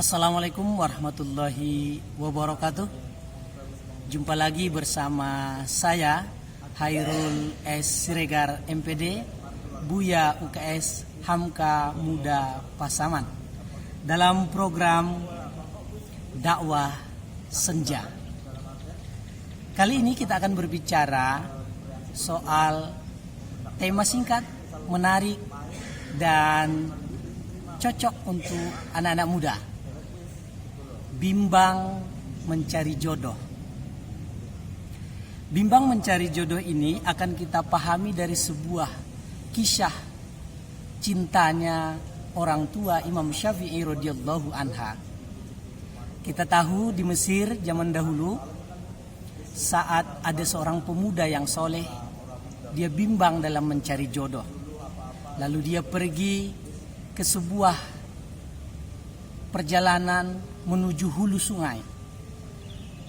Assalamualaikum warahmatullahi wabarakatuh. Jumpa lagi bersama saya Hairul S. Siregar MPD, Buya UKS Hamka Muda Pasaman, dalam program dakwah senja. Kali ini kita akan berbicara soal tema singkat, menarik, dan cocok untuk anak-anak muda. Bimbang mencari jodoh. Bimbang mencari jodoh ini akan kita pahami dari sebuah kisah cintanya orang tua Imam Syafi'i radhiyallahu anha. Kita tahu di Mesir zaman dahulu, saat ada seorang pemuda yang soleh, dia bimbang dalam mencari jodoh. Lalu dia pergi ke sebuah perjalanan menuju hulu sungai.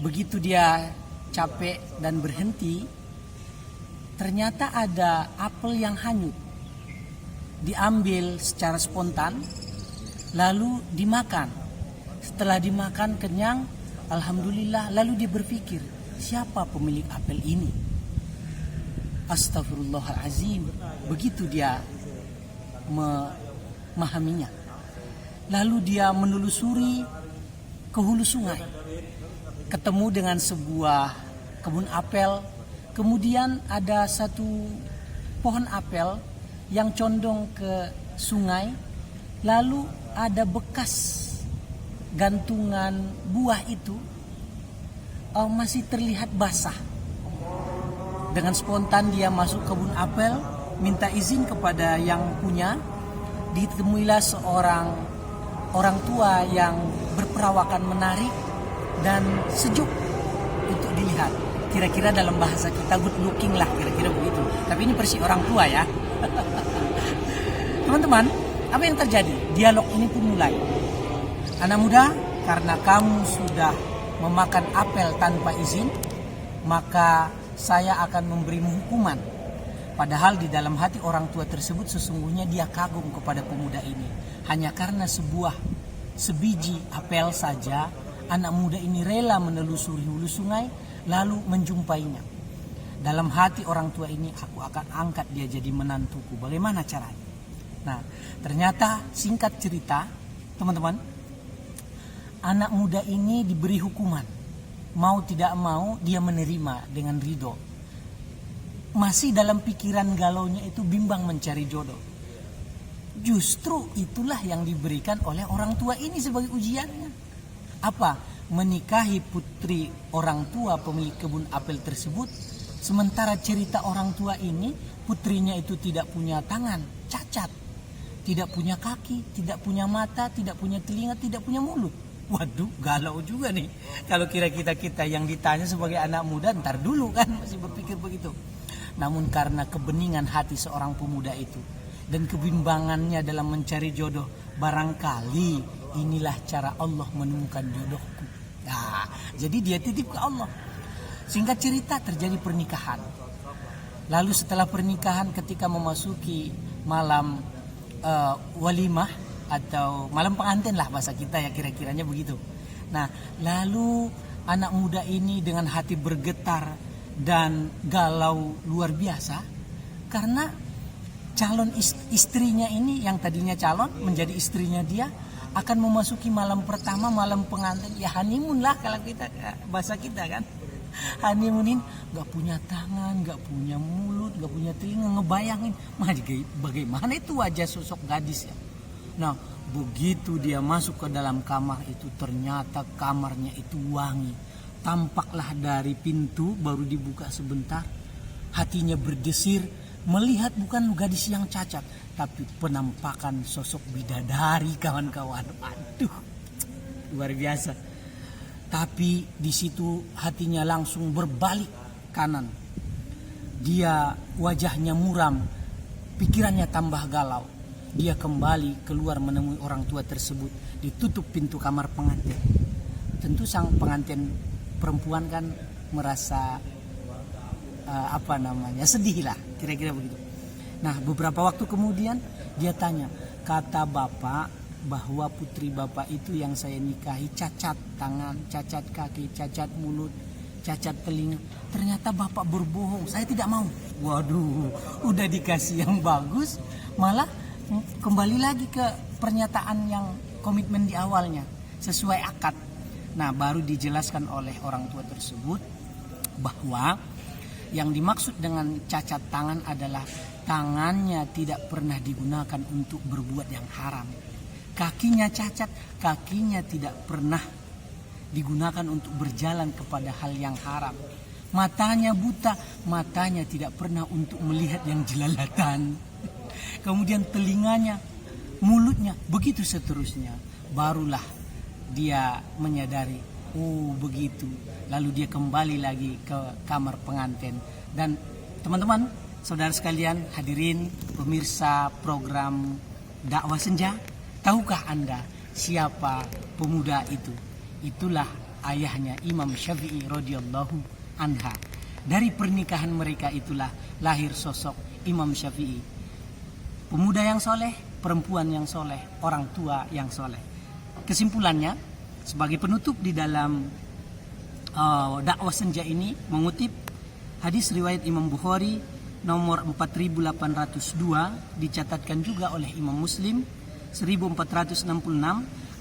Begitu dia capek dan berhenti, ternyata ada apel yang hanyut. Diambil secara spontan, lalu dimakan. Setelah dimakan kenyang, alhamdulillah, lalu dia berpikir, siapa pemilik apel ini? Astagfirullahalazim. Begitu dia memahaminya. Lalu dia menelusuri ke hulu sungai, ketemu dengan sebuah kebun apel. Kemudian ada satu pohon apel yang condong ke sungai. Lalu ada bekas gantungan buah itu masih terlihat basah. Dengan spontan dia masuk kebun apel, minta izin kepada yang punya. Ditemuilah seorang orang tua yang berperawakan menarik dan sejuk untuk dilihat. Kira-kira dalam bahasa kita good looking lah, kira-kira begitu. Tapi ini versi orang tua ya. Teman-teman, apa yang terjadi? Dialog ini pun mulai. Anak muda, karena kamu sudah memakan apel tanpa izin, maka saya akan memberimu hukuman. Padahal di dalam hati orang tua tersebut sesungguhnya dia kagum kepada pemuda ini. Hanya karena sebiji apel saja, anak muda ini rela menelusuri hulu sungai lalu menjumpainya. Dalam hati orang tua ini, aku akan angkat dia jadi menantuku. Bagaimana caranya? Nah, ternyata singkat cerita, teman-teman, anak muda ini diberi hukuman. Mau tidak mau dia menerima dengan ridho. Masih dalam pikiran galaunya itu bimbang mencari jodoh. Justru itulah yang diberikan oleh orang tua ini sebagai ujiannya. Apa? Menikahi putri orang tua pemilik kebun apel tersebut. Sementara cerita orang tua ini, putrinya itu tidak punya tangan, cacat. Tidak punya kaki, tidak punya mata, tidak punya telinga, tidak punya mulut. Waduh, galau juga nih. Kalau kira kita yang ditanya sebagai anak muda, ntar dulu kan masih berpikir begitu. Namun karena kebeningan hati seorang pemuda itu dan kebimbangannya dalam mencari jodoh, barangkali inilah cara Allah menemukan jodohku. Nah, jadi dia titip ke Allah. Singkat cerita, terjadi pernikahan. Lalu setelah pernikahan, ketika memasuki malam walimah atau malam pengantin lah bahasa kita ya, kira-kiranya begitu. Nah, lalu anak muda ini dengan hati bergetar dan galau luar biasa karena calon istrinya ini, yang tadinya calon menjadi istrinya dia, akan memasuki malam pertama, malam pengantin. Ya honeymoon lah kalau kita, bahasa kita kan. Honeymoonin, gak punya tangan, gak punya mulut, gak punya telinga. Ngebayangin bagaimana itu wajah sosok gadis ya. Nah, begitu dia masuk ke dalam kamar itu, ternyata kamarnya itu wangi. Tampaklah dari pintu baru dibuka sebentar, hatinya berdesir melihat bukan gadis yang cacat, tapi penampakan sosok bidadari, kawan-kawan. Aduh, luar biasa. Tapi di situ hatinya langsung berbalik kanan. Dia wajahnya muram, pikirannya tambah galau. Dia kembali keluar menemui orang tua tersebut. Ditutup pintu kamar pengantin. Tentu sang pengantin perempuan kan merasa sedih lah, kira-kira begitu. Nah, beberapa waktu kemudian dia tanya, kata bapak bahwa putri bapak itu yang saya nikahi cacat tangan, cacat kaki, cacat mulut, cacat telinga. Ternyata bapak berbohong, saya tidak mau. Waduh, udah dikasih yang bagus, malah kembali lagi ke pernyataan yang komitmen di awalnya, sesuai akad. Nah, baru dijelaskan oleh orang tua tersebut bahwa yang dimaksud dengan cacat tangan adalah tangannya tidak pernah digunakan untuk berbuat yang haram. Kakinya cacat, kakinya tidak pernah digunakan untuk berjalan kepada hal yang haram. Matanya buta, matanya tidak pernah untuk melihat yang jelalatan. Kemudian telinganya, mulutnya, begitu seterusnya. Barulah dia menyadari, oh begitu. Lalu dia kembali lagi ke kamar pengantin. Dan teman-teman, saudara sekalian, hadirin pemirsa program Dakwah Senja, tahukah Anda siapa pemuda itu? Itulah ayahnya Imam Syafi'i radhiyallahu anha. Dari pernikahan mereka itulah lahir sosok Imam Syafi'i. Pemuda yang soleh, perempuan yang soleh, orang tua yang soleh. Kesimpulannya, sebagai penutup di dalam dakwah senja ini, mengutip hadis riwayat Imam Bukhari nomor 4802, dicatatkan juga oleh Imam Muslim 1466,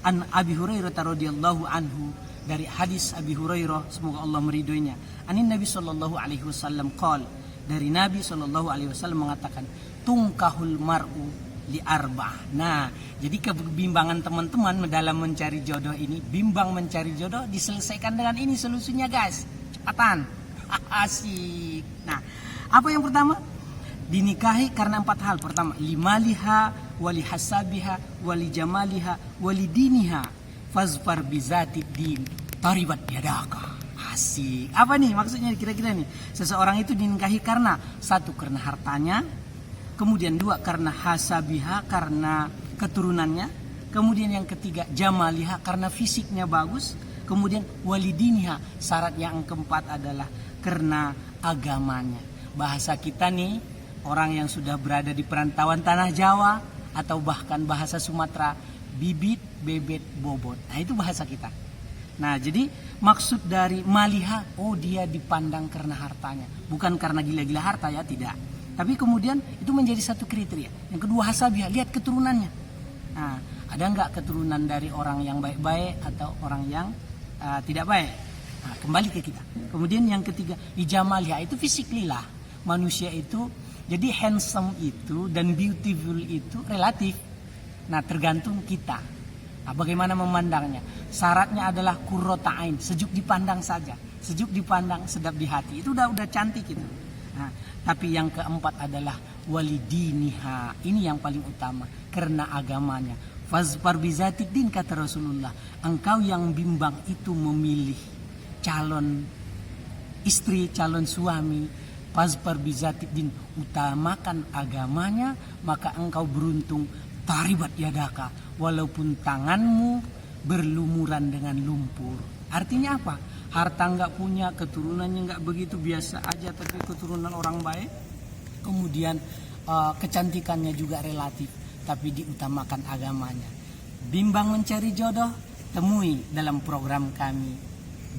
an Abi Hurairah radhiyallahu anhu, dari hadis Abi Hurairah, semoga Allah meridhoinya, anin Nabi sallallahu alaihi wasallam qala, dari Nabi sallallahu alaihi wasallam mengatakan, tungkahul mar'u li arba'ah. Nah, jadi kebimbangan teman-teman dalam mencari jodoh ini, bimbang mencari jodoh, diselesaikan dengan ini solusinya, guys. Cepatan. Asik. Nah, apa yang pertama? Dinikahi karena 4 hal. Pertama, limaliha, wali hasabiha, wali jamaliha, wali diniha, fazfar bizati din, taribat yadaka. Asik. Apa nih maksudnya kira-kira nih? Seseorang itu dinikahi karena 1, karena hartanya, kemudian 2, karena hasabiha, karena keturunannya, kemudian yang ketiga jamaliha, karena fisiknya bagus, kemudian walidiniha, syarat yang keempat adalah karena agamanya. Bahasa kita nih, orang yang sudah berada di perantauan tanah Jawa atau bahkan bahasa Sumatera, bibit, bebet, bobot. Nah, itu bahasa kita. Nah, jadi maksud dari maliha, oh dia dipandang karena hartanya, bukan karena gila-gila harta ya, tidak. Tapi kemudian itu menjadi satu kriteria. Yang kedua, hasabiah, lihat keturunannya. Nah, ada nggak keturunan dari orang yang baik-baik atau orang yang tidak baik? Nah, kembali ke kita. Kemudian yang ketiga, ijamaliah, itu physically lah. Manusia itu, jadi handsome itu dan beautiful itu relatif. Nah, tergantung kita. Nah, bagaimana memandangnya? Syaratnya adalah qurrata ain, sejuk dipandang saja. Sejuk dipandang, sedap di hati. Itu udah cantik itu. Nah, tapi yang keempat adalah walidiniha. Ini yang paling utama, karena agamanya. Fazfar bizatik din, kata Rasulullah. Engkau yang bimbang itu memilih calon istri, calon suami. Fazfar bizatik din, utamakan agamanya, maka engkau beruntung. Taribat yadaka, walaupun tanganmu berlumuran dengan lumpur. Artinya apa? Harta nggak punya, keturunannya nggak begitu, biasa aja, tapi keturunan orang baik. Kemudian kecantikannya juga relatif, tapi diutamakan agamanya. Bimbang mencari jodoh? Temui dalam program kami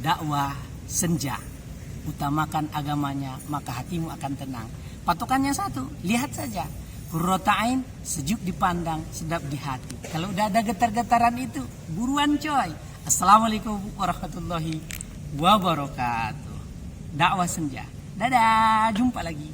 Dakwah Senja. Utamakan agamanya, maka hatimu akan tenang. Patokannya satu, lihat saja. Qurrata ain, sejuk dipandang, sedap di hati. Kalau udah ada getar-getaran itu, buruan coy. Assalamualaikum warahmatullahi wabarakatuh. Dakwah Senja. Dadah, jumpa lagi.